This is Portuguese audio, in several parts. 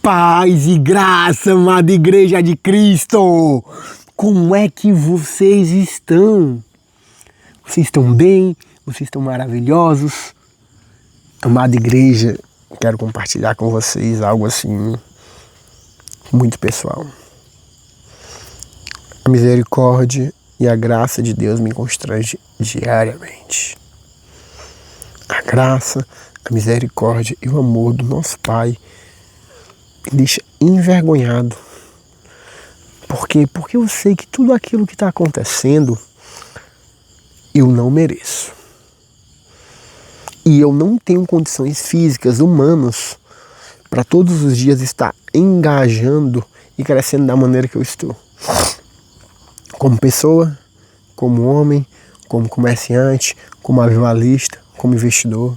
Paz e graça, amada Igreja de Cristo! Como é que vocês estão? Vocês estão bem? Vocês estão maravilhosos? Amada Igreja, quero compartilhar com vocês algo assim muito pessoal. A misericórdia e a graça de Deus me constrange diariamente. A graça, a misericórdia e o amor do nosso Pai me deixa envergonhado. Por quê? Porque eu sei que tudo aquilo que está acontecendo eu não mereço. E eu não tenho condições físicas, humanas, para todos os dias estar engajando e crescendo da maneira que eu estou. Como pessoa, como homem, como comerciante, como avivalista, como investidor,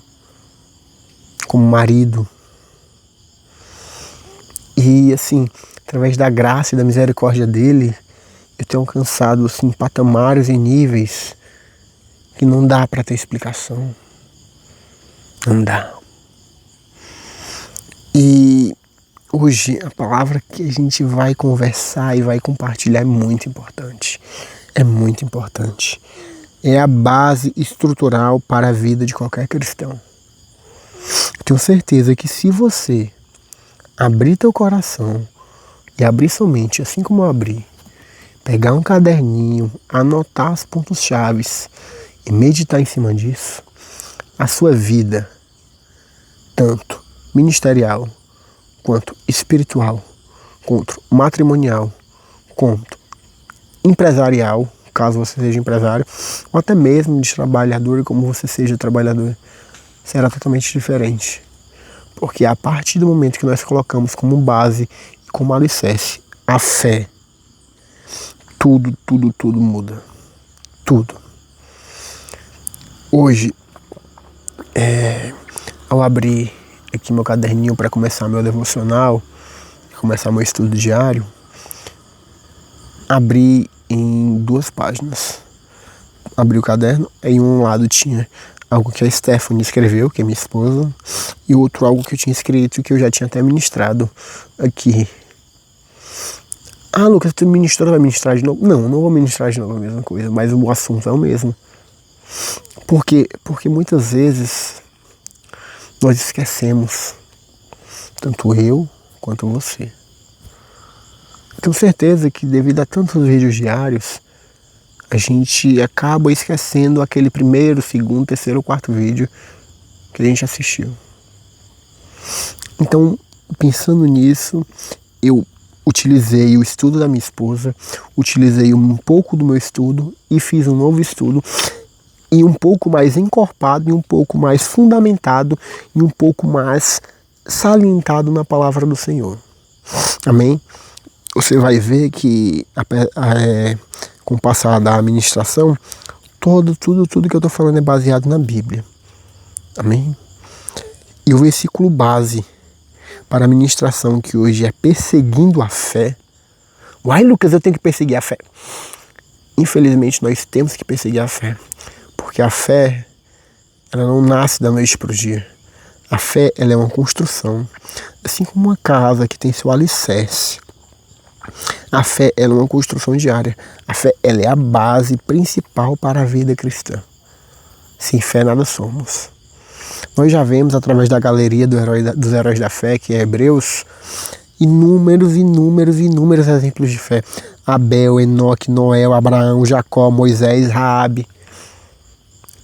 como marido. E assim, através da graça e da misericórdia dele, eu tenho alcançado assim, patamares e níveis que não dá para ter explicação. Não dá. E hoje a palavra que a gente vai conversar e vai compartilhar é muito importante. É muito importante. É a base estrutural para a vida de qualquer cristão. Tenho certeza que se você abrir teu coração e abrir sua mente, assim como eu abri, pegar um caderninho, anotar os pontos chaves e meditar em cima disso, a sua vida, tanto ministerial, quanto espiritual, quanto matrimonial, quanto empresarial, caso você seja empresário, ou até mesmo de trabalhador, como você seja trabalhador, será totalmente diferente. Porque a partir do momento que nós colocamos como base e como alicerce a fé, tudo muda. Tudo. Hoje, ao abrir aqui meu caderninho para começar meu devocional, começar meu estudo diário, abri em 2 páginas. Abri o caderno, em um lado tinha algo que a Stephanie escreveu, que é minha esposa, e outro algo que eu tinha escrito, que eu já tinha até ministrado aqui. Ah, Lucas, tu ministrou, vai ministrar de novo? Não vou ministrar de novo a mesma coisa, mas o assunto é o mesmo. Porque muitas vezes nós esquecemos, tanto eu quanto você. Tenho certeza que devido a tantos vídeos diários, a gente acaba esquecendo aquele primeiro, segundo, terceiro ou quarto vídeo que a gente assistiu. Então, pensando nisso, eu utilizei o estudo da minha esposa, utilizei um pouco do meu estudo e fiz um novo estudo e um pouco mais encorpado, e um pouco mais fundamentado, e um pouco mais salientado na palavra do Senhor. Amém? Você vai ver que com o passar da administração, tudo que eu estou falando é baseado na Bíblia. Amém? E o versículo base para a ministração que hoje é perseguindo a fé. Uai, Lucas, eu tenho que perseguir a fé. Infelizmente, nós temos que perseguir a fé. Porque a fé, ela não nasce da noite para o dia. A fé, ela é uma construção. Assim como uma casa que tem seu alicerce. A fé, ela é uma construção diária. A fé, ela é a base principal para a vida cristã. Sem fé, nada somos. Nós já vemos, através da galeria dos heróis da fé, que é Hebreus, inúmeros exemplos de fé. Abel, Enoque, Noé, Abraão, Jacó, Moisés, Raabe.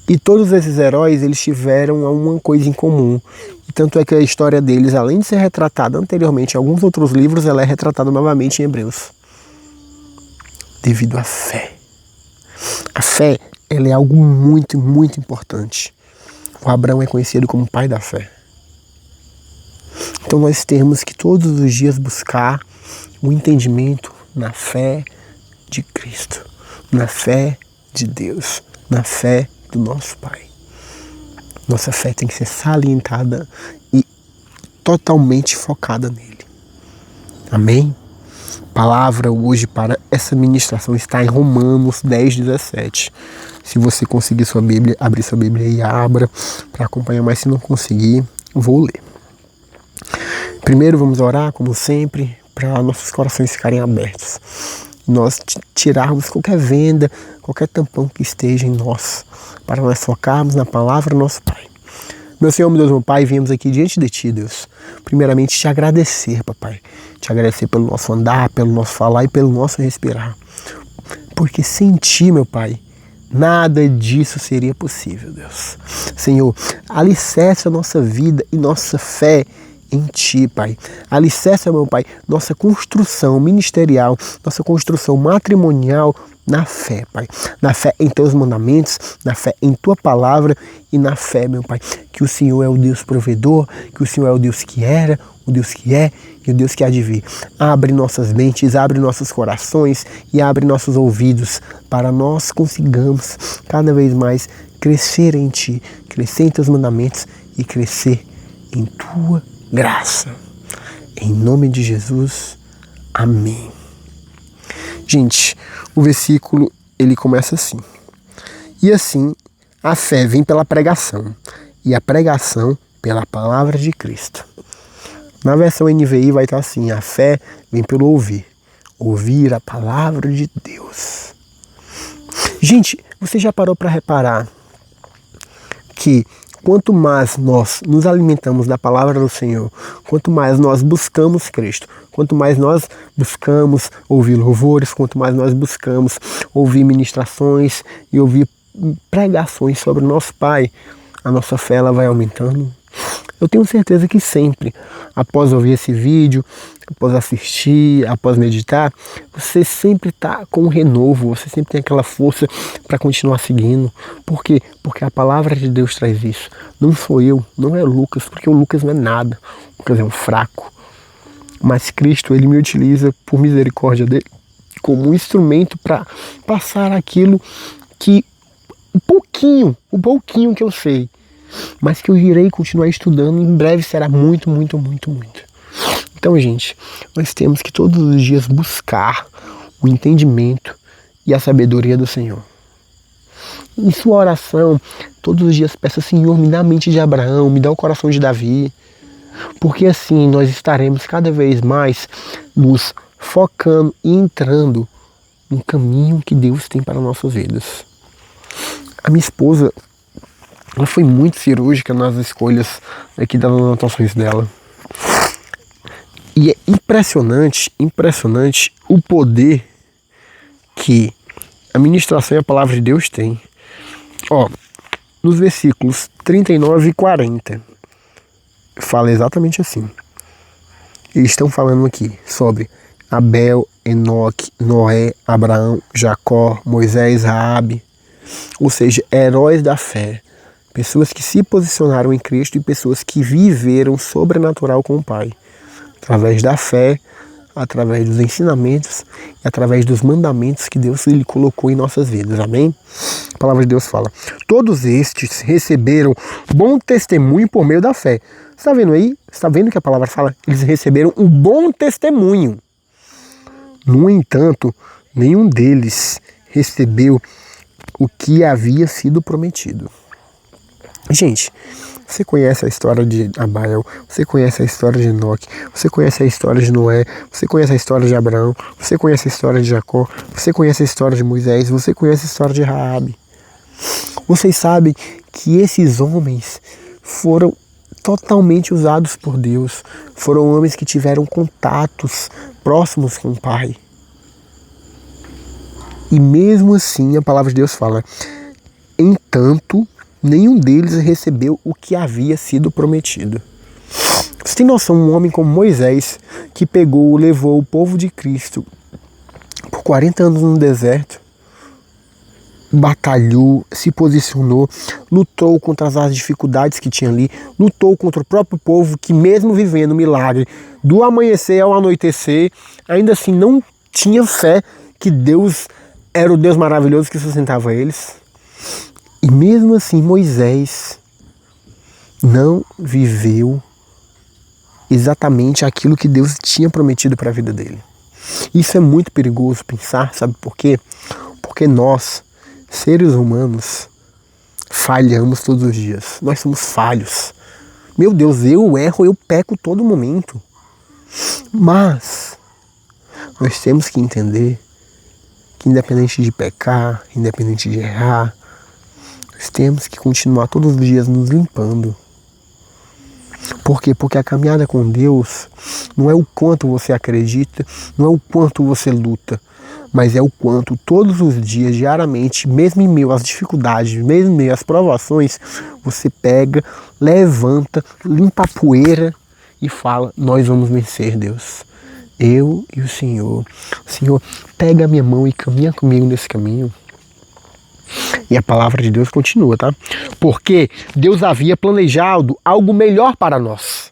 E todos esses heróis, eles tiveram uma coisa em comum. E tanto é que a história deles, além de ser retratada anteriormente em alguns outros livros, ela é retratada novamente em Hebreus. Devido à fé. A fé, ela é algo muito importante. O Abraão é conhecido como pai da fé. Então nós temos que todos os dias buscar o entendimento na fé de Cristo, na fé de Deus, na fé do nosso Pai. Nossa fé tem que ser salientada e totalmente focada nele. Amém? A palavra hoje para essa ministração está em Romanos 10:17. Se você conseguir sua Bíblia, abrir sua Bíblia e abra para acompanhar, mas se não conseguir, vou ler. Primeiro vamos orar, como sempre, para nossos corações ficarem abertos. Nós tirarmos qualquer venda, qualquer tampão que esteja em nós, para nós focarmos na palavra do nosso Pai. Meu Senhor, meu Deus, meu Pai, viemos aqui diante de Ti, Deus. Primeiramente, te agradecer, papai. Te agradecer pelo nosso andar, pelo nosso falar e pelo nosso respirar. Porque sem Ti, meu Pai, nada disso seria possível, Deus. Senhor, alicerce a nossa vida e nossa fé em Ti, Pai. Alicerça, meu Pai, nossa construção ministerial, nossa construção matrimonial na fé, Pai. Na fé em Teus mandamentos, na fé em Tua palavra e na fé, meu Pai, que o Senhor é o Deus provedor, que o Senhor é o Deus que era, o Deus que é e o Deus que há de vir. Abre nossas mentes, abre nossos corações e abre nossos ouvidos para nós consigamos cada vez mais crescer em Ti, crescer em Teus mandamentos e crescer em Tua graça. Em nome de Jesus, amém. Gente, o versículo ele começa assim: e assim a fé vem pela pregação, e a pregação pela palavra de Cristo. Na versão NVI vai estar assim: a fé vem pelo ouvir, ouvir a palavra de Deus. Gente, você já parou para reparar que quanto mais nós nos alimentamos da palavra do Senhor, quanto mais nós buscamos Cristo, quanto mais nós buscamos ouvir louvores, quanto mais nós buscamos ouvir ministrações e ouvir pregações sobre o nosso Pai, a nossa fé ela vai aumentando? Eu tenho certeza que sempre, após ouvir esse vídeo, após assistir, após meditar, você sempre está com um renovo, você sempre tem aquela força para continuar seguindo. Por quê? Porque a palavra de Deus traz isso. Não sou eu, não é o Lucas, porque o Lucas não é nada. O Lucas é um fraco. Mas Cristo, ele me utiliza, por misericórdia dele, como um instrumento para passar aquilo que, o pouquinho que eu sei, mas que eu irei continuar estudando, em breve será muito. Então, gente, nós temos que todos os dias buscar o entendimento e a sabedoria do Senhor. Em sua oração, todos os dias peça: Senhor, me dá a mente de Abraão, me dá o coração de Davi, porque assim nós estaremos cada vez mais nos focando e entrando no caminho que Deus tem para nossas vidas. A minha esposa, ela foi muito cirúrgica nas escolhas aqui das anotações dela. E é impressionante o poder que a ministração e a palavra de Deus tem. Ó, nos versículos 39 e 40, fala exatamente assim. Eles estão falando aqui sobre Abel, Enoque, Noé, Abraão, Jacó, Moisés, Raabe, ou seja, heróis da fé. Pessoas que se posicionaram em Cristo e pessoas que viveram sobrenatural com o Pai. Através da fé, através dos ensinamentos e através dos mandamentos que Deus lhe colocou em nossas vidas. Amém? A palavra de Deus fala: todos estes receberam bom testemunho por meio da fé. Você está vendo aí? Você está vendo que a palavra fala? Eles receberam um bom testemunho. No entanto, nenhum deles recebeu o que havia sido prometido. Gente, você conhece a história de Abel, você conhece a história de Enoque, você conhece a história de Noé, você conhece a história de Abraão, você conhece a história de Jacó, você conhece a história de Moisés, você conhece a história de Raabe. Vocês sabem que esses homens foram totalmente usados por Deus, foram homens que tiveram contatos próximos com o Pai. E mesmo assim a palavra de Deus fala: entanto, nenhum deles recebeu o que havia sido prometido. Você tem noção, um homem como Moisés, que levou o povo de Cristo por 40 anos no deserto, batalhou, se posicionou, lutou contra as dificuldades que tinha ali, lutou contra o próprio povo que, mesmo vivendo o milagre do amanhecer ao anoitecer, ainda assim não tinha fé que Deus era o Deus maravilhoso que sustentava eles. E mesmo assim Moisés não viveu exatamente aquilo que Deus tinha prometido para a vida dele. Isso é muito perigoso pensar, sabe por quê? Porque nós, seres humanos, falhamos todos os dias. Nós somos falhos. Meu Deus, eu erro, eu peco todo momento. Mas nós temos que entender que independente de pecar, independente de errar, nós temos que continuar todos os dias nos limpando. Por quê? Porque a caminhada com Deus não é o quanto você acredita, não é o quanto você luta, mas é o quanto todos os dias, diariamente, mesmo em meio às dificuldades, mesmo em meio às provações, você pega, levanta, limpa a poeira e fala: nós vamos vencer, Deus. Eu e o Senhor. O Senhor pega a minha mão e caminha comigo nesse caminho. E a palavra de Deus continua, tá? Porque Deus havia planejado algo melhor para nós,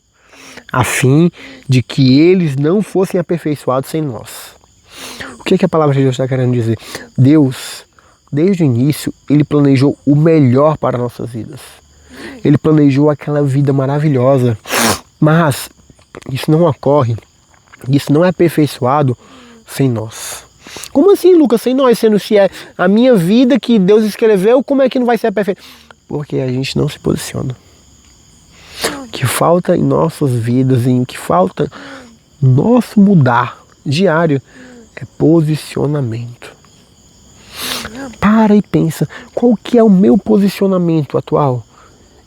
a fim de que eles não fossem aperfeiçoados sem nós. O que a palavra de Deus está querendo dizer? Deus, desde o início, Ele planejou o melhor para nossas vidas. Ele planejou aquela vida maravilhosa. Mas isso não ocorre, isso não é aperfeiçoado sem nós. Como assim, Lucas, sem nós? Sendo se é a minha vida que Deus escreveu, como é que não vai ser perfeito? Porque a gente não se posiciona. O que falta em nossas vidas, o que falta nosso mudar diário é posicionamento. Para e pensa, qual que é o meu posicionamento atual?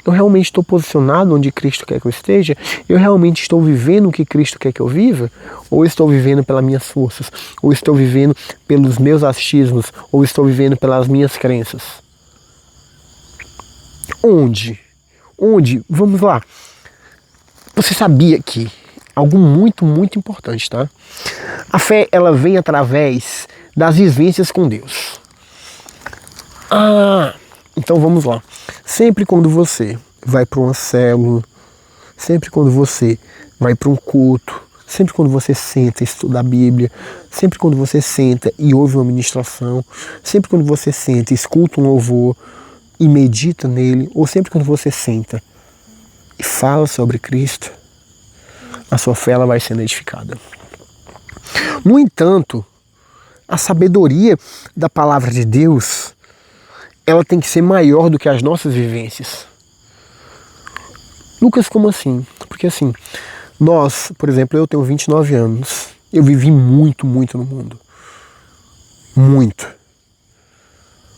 Eu realmente estou posicionado onde Cristo quer que eu esteja? Eu realmente estou vivendo o que Cristo quer que eu viva? Ou estou vivendo pelas minhas forças? Ou estou vivendo pelos meus achismos? Ou estou vivendo pelas minhas crenças? Onde? Vamos lá. Você sabia que algo muito, muito importante, tá? A fé, ela vem através das vivências com Deus. Então vamos lá. Sempre quando você vai para uma célula, sempre quando você vai para um culto, sempre quando você senta e estuda a Bíblia, sempre quando você senta e ouve uma ministração, sempre quando você senta e escuta um louvor e medita nele, ou sempre quando você senta e fala sobre Cristo, a sua fé ela vai sendo edificada. No entanto, a sabedoria da palavra de Deus, ela tem que ser maior do que as nossas vivências. Lucas, como assim? Porque assim, nós, por exemplo, eu tenho 29 anos, eu vivi muito, muito no mundo. Muito.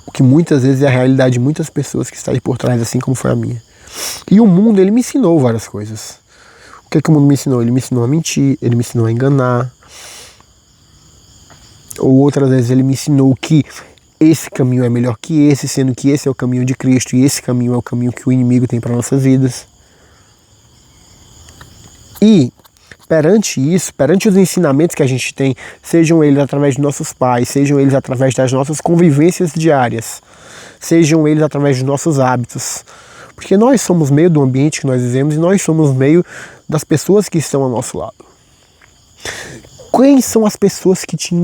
O que muitas vezes é a realidade de muitas pessoas que estão aí por trás, assim como foi a minha. E o mundo, ele me ensinou várias coisas. O que o mundo me ensinou? Ele me ensinou a mentir, ele me ensinou a enganar. Ou outras vezes ele me ensinou que esse caminho é melhor que esse, sendo que esse é o caminho de Cristo e esse caminho é o caminho que o inimigo tem para nossas vidas. E perante isso, perante os ensinamentos que a gente tem, sejam eles através de nossos pais, sejam eles através das nossas convivências diárias, sejam eles através dos nossos hábitos, porque nós somos meio do ambiente que nós vivemos e nós somos meio das pessoas que estão ao nosso lado. Quem são as pessoas que te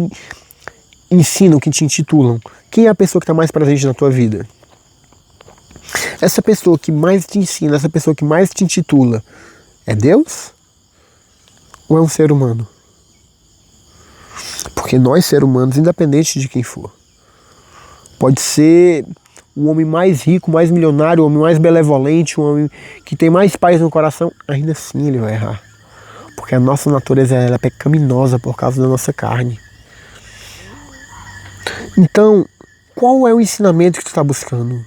ensinam, que te intitulam? Quem é a pessoa que está mais presente na tua vida? Essa pessoa que mais te ensina, essa pessoa que mais te intitula, é Deus? Ou é um ser humano? Porque nós, seres humanos, independente de quem for, pode ser o homem mais rico, mais milionário, o homem mais benevolente, o homem que tem mais paz no coração, ainda assim ele vai errar. Porque a nossa natureza ela é pecaminosa por causa da nossa carne. Então, qual é o ensinamento que tu está buscando?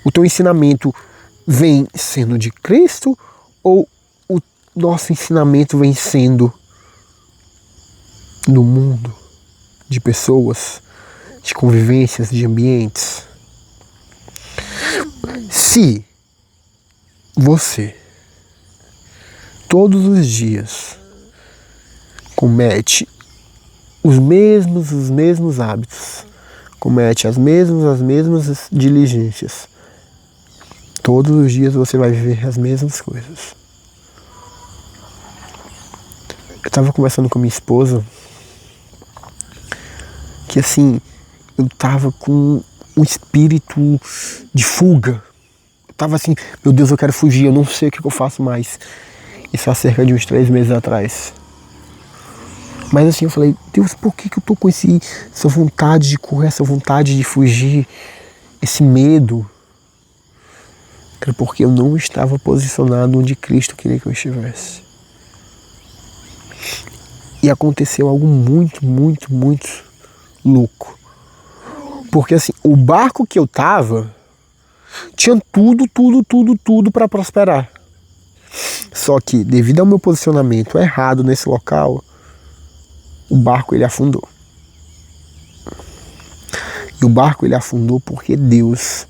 O teu ensinamento vem sendo de Cristo ou o nosso ensinamento vem sendo do mundo, de pessoas, de convivências, de ambientes? Se você todos os dias comete os mesmos hábitos, comete as mesmas diligências, todos os dias você vai viver as mesmas coisas. Eu estava conversando com minha esposa que assim, eu estava com um espírito de fuga. Eu estava assim, meu Deus, eu quero fugir, eu não sei o que eu faço mais. Isso há cerca de uns 3 meses atrás. Mas assim, eu falei, Deus, por que eu tô com essa vontade de correr, essa vontade de fugir, esse medo? Era porque eu não estava posicionado onde Cristo queria que eu estivesse. E aconteceu algo muito, muito, muito louco. Porque assim, o barco que eu tava tinha tudo para prosperar. Só que, devido ao meu posicionamento errado nesse local, o barco ele afundou. E o barco ele afundou porque Deus,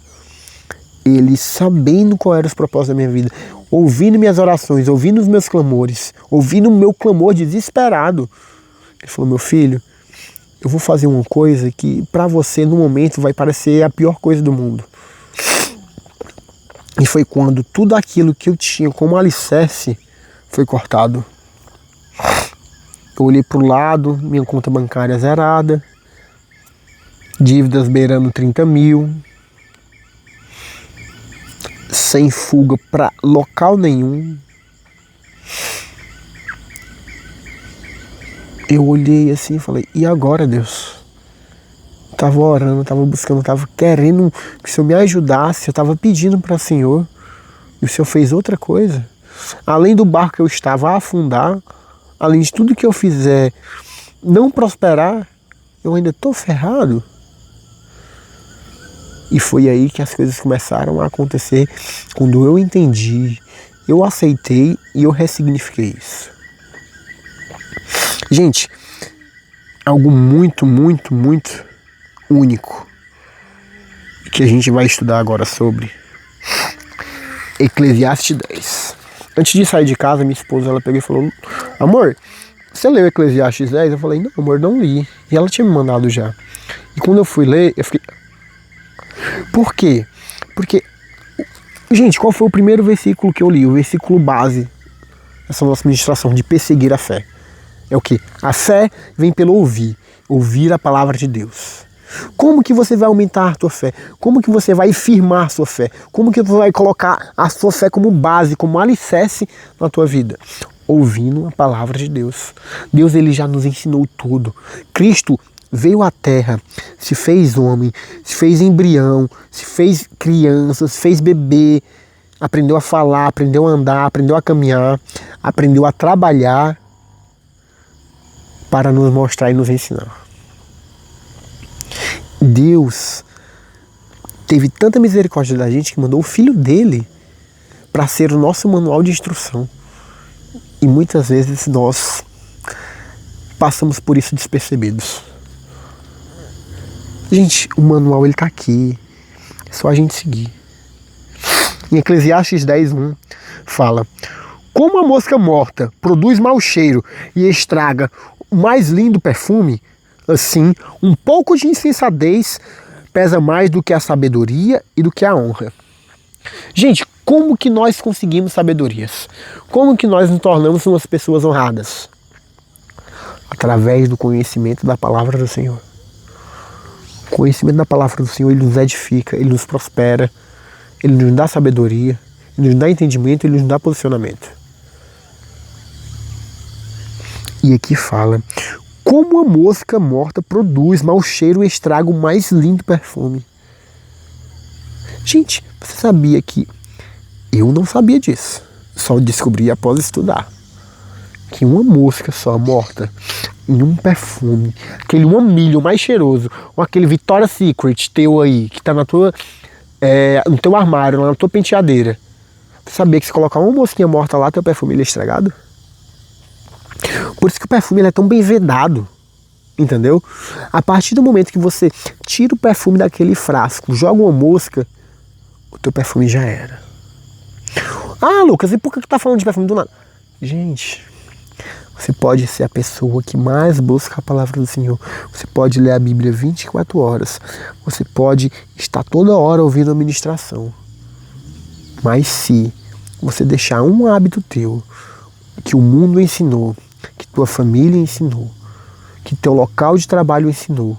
ele sabendo qual eram os propósitos da minha vida, ouvindo minhas orações, ouvindo os meus clamores, ouvindo o meu clamor desesperado, ele falou: meu filho, eu vou fazer uma coisa que para você no momento vai parecer a pior coisa do mundo. E foi quando tudo aquilo que eu tinha como alicerce foi cortado. Eu olhei para o lado, minha conta bancária zerada, dívidas beirando 30 mil, sem fuga para local nenhum. Eu olhei assim e falei: e agora, Deus? Eu tava orando, tava buscando, tava querendo que o Senhor me ajudasse, eu tava pedindo para o Senhor, e o Senhor fez outra coisa. Além do barco que eu estava a afundar, além de tudo que eu fizer não prosperar, eu ainda tô ferrado. E foi aí que as coisas começaram a acontecer, quando eu entendi, eu aceitei e eu ressignifiquei isso. Gente, algo muito, muito, muito único que a gente vai estudar agora sobre Eclesiastes 10. Antes de sair de casa, minha esposa ela pegou e falou: amor, você leu Eclesiastes 10? Eu falei: não, amor, não li. E ela tinha me mandado já. E quando eu fui ler, eu fiquei... Por quê? Porque, gente, qual foi o primeiro versículo que eu li? O versículo base dessa nossa ministração, de perseguir a fé. É o quê? A fé vem pelo ouvir a palavra de Deus. Como que você vai aumentar a sua fé? Como que você vai firmar a sua fé? Como que você vai colocar a sua fé como base, como alicerce na tua vida? Ouvindo a palavra de Deus. Deus ele já nos ensinou tudo. Cristo veio à terra, se fez homem, se fez embrião, se fez criança, se fez bebê, aprendeu a falar, aprendeu a andar, aprendeu a caminhar, aprendeu a trabalhar para nos mostrar e nos ensinar. Deus teve tanta misericórdia da gente que mandou o Filho dele para ser o nosso manual de instrução. E muitas vezes nós passamos por isso despercebidos. Gente, o manual ele tá aqui, é só a gente seguir. Em Eclesiastes 10:1 fala: como a mosca morta produz mau cheiro e estraga o mais lindo perfume, assim, um pouco de insensatez pesa mais do que a sabedoria e do que a honra. Gente, como que nós conseguimos sabedorias? Como que nós nos tornamos umas pessoas honradas? Através do conhecimento da palavra do Senhor. O conhecimento da palavra do Senhor, ele nos edifica, ele nos prospera, ele nos dá sabedoria, ele nos dá entendimento, ele nos dá posicionamento. E aqui fala: como a mosca morta produz mau cheiro e estraga o mais lindo perfume. Gente, você sabia que eu não sabia disso? Só descobri após estudar que uma mosca só morta em um perfume, aquele One Million mais cheiroso, ou aquele Victoria's Secret teu aí, que tá na tua, no teu armário, lá na tua penteadeira. Você sabia que se colocar uma mosquinha morta lá, teu perfume ele é estragado? Por isso que o perfume ele é tão bem vedado, entendeu? A partir do momento que você tira o perfume daquele frasco, joga uma mosca, o teu perfume já era. Ah, Lucas, e por que tu tá falando de perfume do nada? Gente, você pode ser a pessoa que mais busca a palavra do Senhor. Você pode ler a Bíblia 24 horas. Você pode estar toda hora ouvindo a ministração. Mas se você deixar um hábito teu, que o mundo ensinou, que tua família ensinou, que teu local de trabalho ensinou,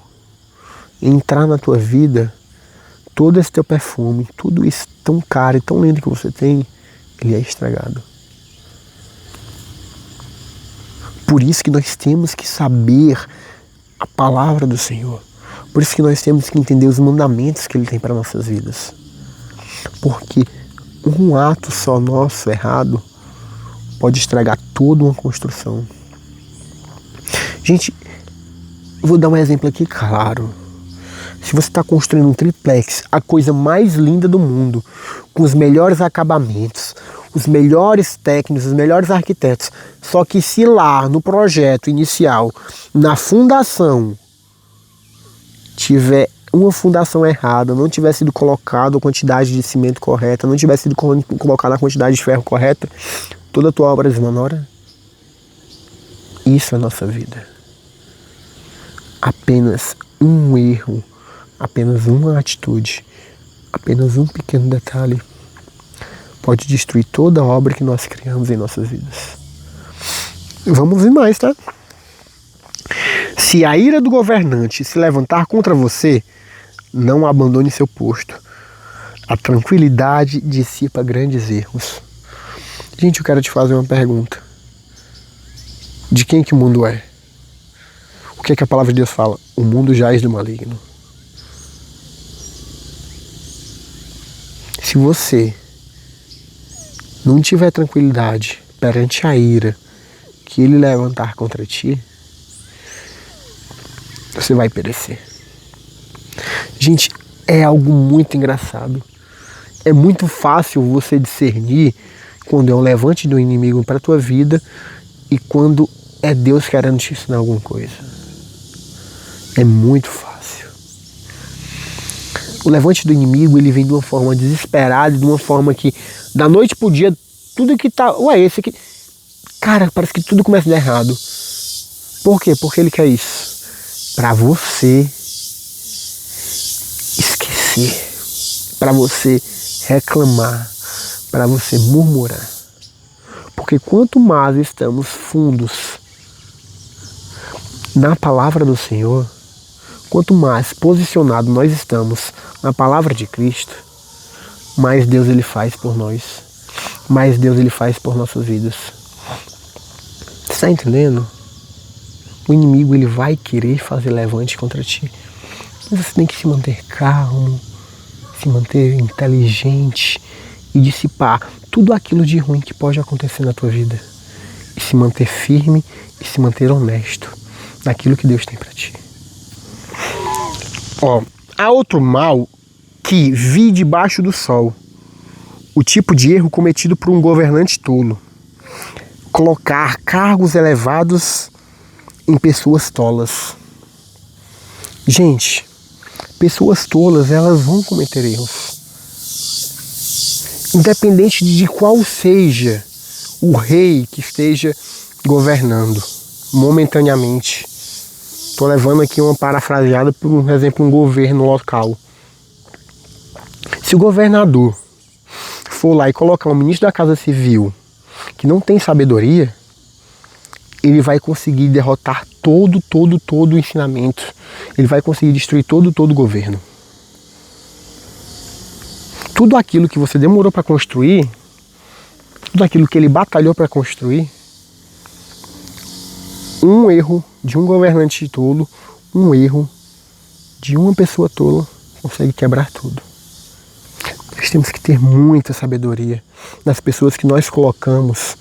entrar na tua vida, todo esse teu perfume, tudo isso tão caro e tão lindo que você tem, ele é estragado. Por isso que nós temos que saber a palavra do Senhor. Por isso que nós temos que entender os mandamentos que Ele tem para nossas vidas. Porque um ato só nosso errado pode estragar toda uma construção. Gente, vou dar um exemplo aqui claro. Se você está construindo um triplex, a coisa mais linda do mundo, com os melhores acabamentos, os melhores técnicos, os melhores arquitetos, só que se lá no projeto inicial, na fundação, tiver uma fundação errada, não tiver sido colocado a quantidade de cimento correta, não tiver sido colocada a quantidade de ferro correta, toda a tua obra desmanora. Isso é a nossa vida. Apenas um erro, apenas uma atitude, apenas um pequeno detalhe pode destruir toda a obra que nós criamos em nossas vidas. Vamos ver mais, tá? Se a ira do governante se levantar contra você, não abandone seu posto. A tranquilidade dissipa grandes erros. Gente, eu quero te fazer uma pergunta. De quem que o mundo é? O que é que a palavra de Deus fala? O mundo jaz do maligno. Se você não tiver tranquilidade perante a ira que ele levantar contra ti, você vai perecer. Gente, é algo muito engraçado. É muito fácil você discernir quando é um levante do inimigo para a tua vida e quando é Deus querendo te ensinar alguma coisa. É muito fácil. O levante do inimigo, ele vem de uma forma desesperada, de uma forma que, da noite pro dia, tudo que tá... esse aqui... Cara, parece que tudo começa a dar errado. Por quê? Porque ele quer isso. Pra você esquecer. Pra você reclamar. Pra você murmurar. Porque quanto mais estamos fundos na palavra do Senhor, quanto mais posicionado nós estamos na palavra de Cristo, mais Deus ele faz por nós, mais Deus ele faz por nossas vidas. Você está entendendo? O inimigo ele vai querer fazer levante contra ti. Mas você tem que se manter calmo, se manter inteligente e dissipar tudo aquilo de ruim que pode acontecer na tua vida. E se manter firme e se manter honesto naquilo que Deus tem para ti. Há outro mal que vi debaixo do sol. O tipo de erro cometido por um governante tolo. Colocar cargos elevados em pessoas tolas. Gente, pessoas tolas, elas vão cometer erros. Independente de qual seja o rei que esteja governando, momentaneamente. Estou levando aqui uma parafraseada, por exemplo, um governo local. Se o governador for lá e colocar um ministro da Casa Civil que não tem sabedoria, ele vai conseguir derrotar todo o ensinamento. Ele vai conseguir destruir todo o governo. Tudo aquilo que você demorou para construir, tudo aquilo que ele batalhou para construir, um erro de um governante tolo, um erro de uma pessoa tola consegue quebrar tudo. Nós temos que ter muita sabedoria nas pessoas que nós colocamos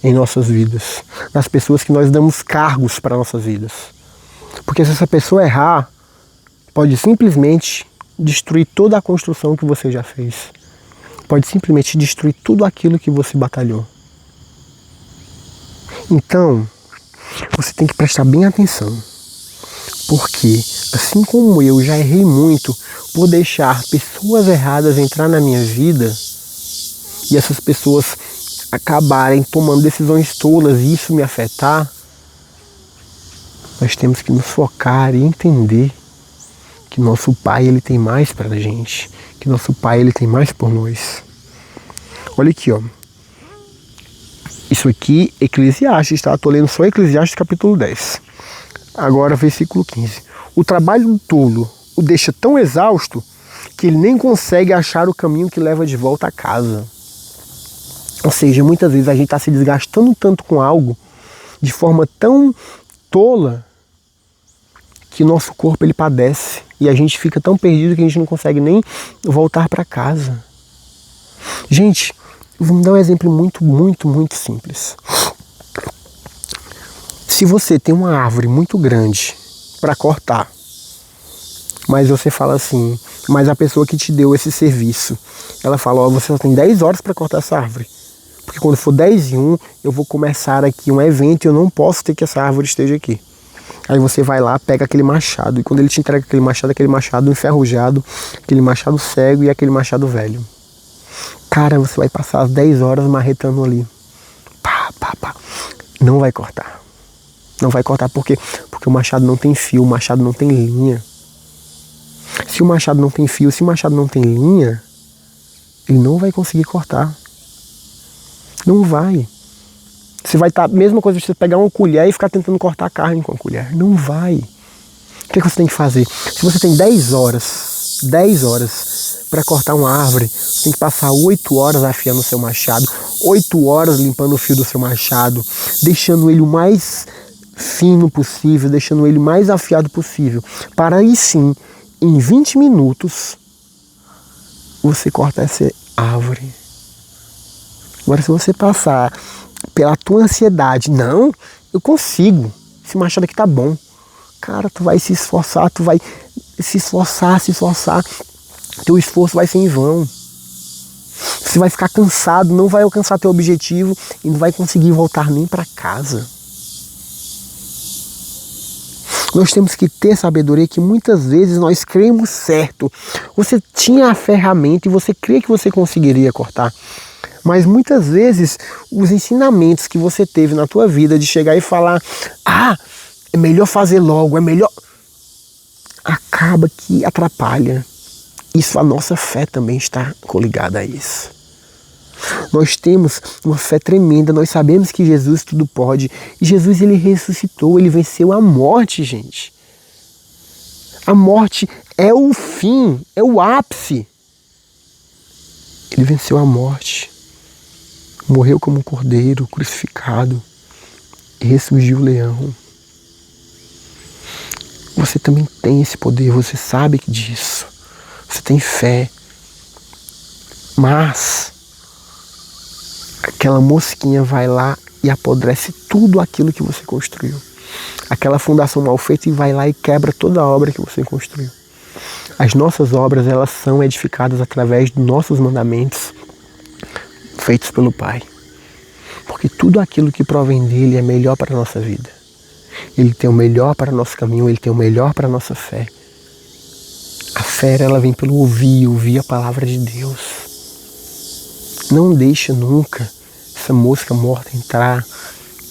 em nossas vidas, nas pessoas que nós damos cargos para nossas vidas. Porque se essa pessoa errar, pode simplesmente destruir toda a construção que você já fez. Pode simplesmente destruir tudo aquilo que você batalhou. Então, você tem que prestar bem atenção. Porque, assim como eu já errei muito por deixar pessoas erradas entrar na minha vida, e essas pessoas acabarem tomando decisões tolas e isso me afetar, nós temos que nos focar e entender que nosso Pai ele tem mais para a gente, que nosso Pai ele tem mais por nós. Olha aqui, ó. Isso aqui, Eclesiastes, tá? Estou lendo só Eclesiastes capítulo 10. Agora, versículo 15. O trabalho do tolo o deixa tão exausto que ele nem consegue achar o caminho que leva de volta a casa. Ou seja, muitas vezes a gente está se desgastando tanto com algo de forma tão tola que o nosso corpo ele padece e a gente fica tão perdido que a gente não consegue nem voltar para casa. Gente, vamos dar um exemplo muito simples. Se você tem uma árvore muito grande para cortar, mas você fala assim, mas a pessoa que te deu esse serviço, ela fala, ó, você só tem 10 horas para cortar essa árvore. Porque quando for 10:01, eu vou começar aqui um evento e eu não posso ter que essa árvore esteja aqui. Aí você vai lá, pega aquele machado, e quando ele te entrega aquele machado enferrujado, aquele machado cego e aquele machado velho. Cara, você vai passar as 10 horas marretando ali. Pá, pá, pá. Não vai cortar. Não vai cortar por quê? Porque o machado não tem fio, o machado não tem linha. Se o machado não tem fio, se o machado não tem linha, ele não vai conseguir cortar. Não vai. Você vai estar, mesma coisa, você pegar uma colher e ficar tentando cortar a carne com a colher. Não vai. O que você tem que fazer? Se você tem 10 horas para cortar uma árvore, você tem que passar 8 horas afiando o seu machado, 8 horas limpando o fio do seu machado, deixando ele o mais fino possível, deixando ele mais afiado possível, para aí sim, em 20 minutos, você corta essa árvore. Agora, se você passar pela tua ansiedade, não, eu consigo, esse machado aqui tá bom. Cara, tu vai se esforçar, tu vai se esforçar, teu esforço vai ser em vão. Você vai ficar cansado, não vai alcançar teu objetivo e não vai conseguir voltar nem para casa. Nós temos que ter sabedoria que muitas vezes nós cremos certo. Você tinha a ferramenta e você crê que você conseguiria cortar. Mas muitas vezes os ensinamentos que você teve na tua vida de chegar e falar, é melhor fazer logo, é melhor, acaba que atrapalha. Isso, a nossa fé também está coligada a isso. Nós temos uma fé tremenda, nós sabemos que Jesus tudo pode. E Jesus, ele ressuscitou, ele venceu a morte, gente. A morte é o fim, é o ápice. Ele venceu a morte. Morreu como um cordeiro crucificado. E ressurgiu o leão. Você também tem esse poder, você sabe disso. Você tem fé. Mas aquela mosquinha vai lá e apodrece tudo aquilo que você construiu. Aquela fundação mal feita e vai lá e quebra toda a obra que você construiu. As nossas obras, elas são edificadas através dos nossos mandamentos feitos pelo Pai. Porque tudo aquilo que provém dele é melhor para a nossa vida. Ele tem o melhor para o nosso caminho, ele tem o melhor para a nossa fé. A fé, ela vem pelo ouvir a palavra de Deus. Não deixa nunca essa mosca morta entrar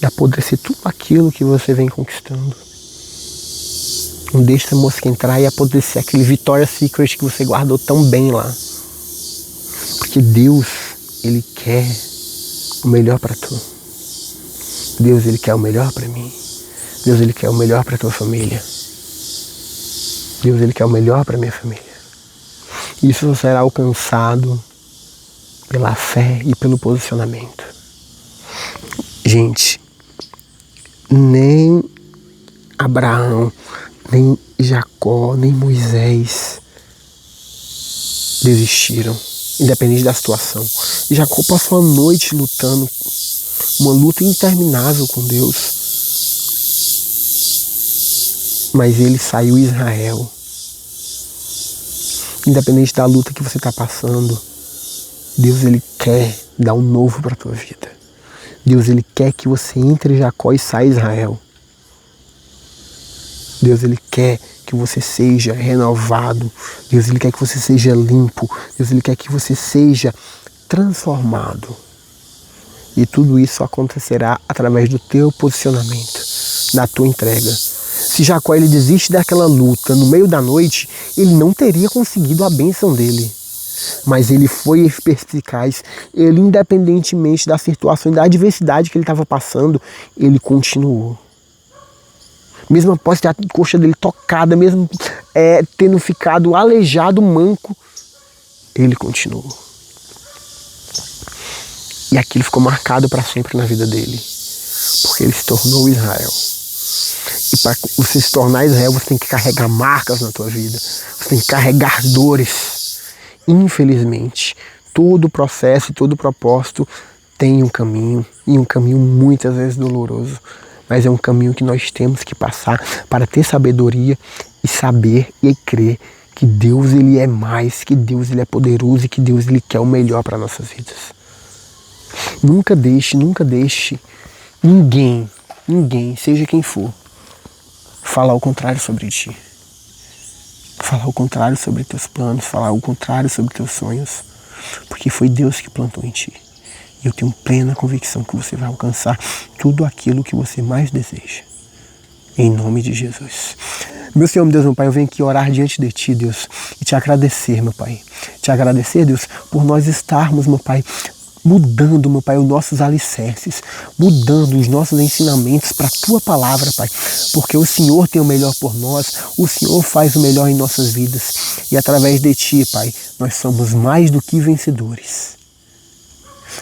e apodrecer tudo aquilo que você vem conquistando. Não deixa essa mosca entrar e apodrecer aquele Victoria's Secret que você guardou tão bem lá. Porque Deus, ele quer o melhor para tu. Deus, ele quer o melhor para mim. Deus, ele quer o melhor para tua família. Deus, ele quer o melhor para minha família. Isso só será alcançado pela fé e pelo posicionamento. Gente, nem Abraão, nem Jacó, nem Moisés desistiram, independente da situação. Jacó passou a noite lutando, uma luta interminável com Deus. Mas ele saiu Israel. Independente da luta que você está passando, Deus, ele quer dar um novo para a tua vida. Deus, ele quer que você entre Jacó e saia Israel. Deus, ele quer que você seja renovado. Deus, ele quer que você seja limpo. Deus, ele quer que você seja transformado. E tudo isso acontecerá através do teu posicionamento, da tua entrega. Se Jacó, ele desiste daquela luta no meio da noite, ele não teria conseguido a bênção dele. Mas ele foi perspicaz, ele, independentemente da situação e da adversidade que ele estava passando, ele continuou. Mesmo após ter a coxa dele tocada, mesmo tendo ficado aleijado, manco, ele continuou. E aquilo ficou marcado para sempre na vida dele, porque ele se tornou Israel. E para você se tornar Israel, você tem que carregar marcas na tua vida, você tem que carregar dores. Infelizmente, todo processo, todo propósito tem um caminho, e um caminho muitas vezes doloroso, mas é um caminho que nós temos que passar para ter sabedoria e saber e crer que Deus ele é mais, que Deus ele é poderoso e que Deus ele quer o melhor para nossas vidas. Nunca deixe ninguém, seja quem for, falar o contrário sobre ti. Falar o contrário sobre teus planos, falar o contrário sobre teus sonhos, porque foi Deus que plantou em ti. E eu tenho plena convicção que você vai alcançar tudo aquilo que você mais deseja. Em nome de Jesus. Meu Senhor, meu Deus, meu Pai, eu venho aqui orar diante de Ti, Deus, e Te agradecer, meu Pai. Te agradecer, Deus, por nós estarmos, meu Pai, mudando, meu Pai, os nossos alicerces, mudando os nossos ensinamentos para a Tua palavra, Pai, porque o Senhor tem o melhor por nós, o Senhor faz o melhor em nossas vidas, e através de Ti, Pai, nós somos mais do que vencedores.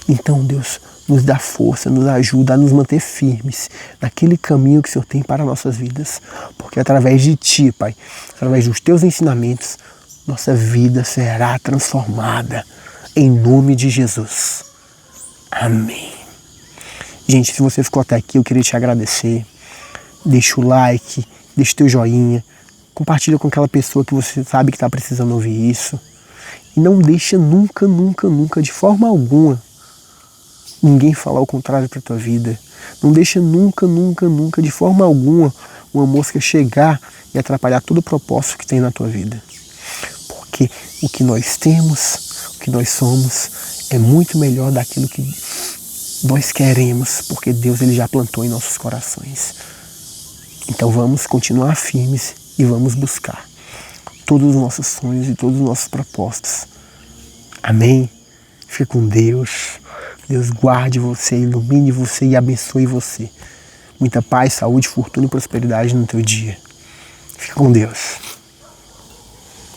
Então, Deus, nos dá força, nos ajuda a nos manter firmes naquele caminho que o Senhor tem para nossas vidas, porque através de Ti, Pai, através dos Teus ensinamentos, nossa vida será transformada, em nome de Jesus. Amém. Gente, se você ficou até aqui, eu queria te agradecer. Deixa o like, deixa o teu joinha, compartilha com aquela pessoa que você sabe que está precisando ouvir isso. E não deixa nunca, de forma alguma, ninguém falar o contrário para a tua vida. Não deixa nunca, de forma alguma, uma mosca chegar e atrapalhar todo o propósito que tem na tua vida. Porque o que nós temos, o que nós somos, é muito melhor daquilo que nós queremos, porque Deus ele já plantou em nossos corações. Então vamos continuar firmes e vamos buscar todos os nossos sonhos e todos os nossos propósitos. Amém? Fique com Deus. Deus guarde você, ilumine você e abençoe você. Muita paz, saúde, fortuna e prosperidade no teu dia. Fique com Deus.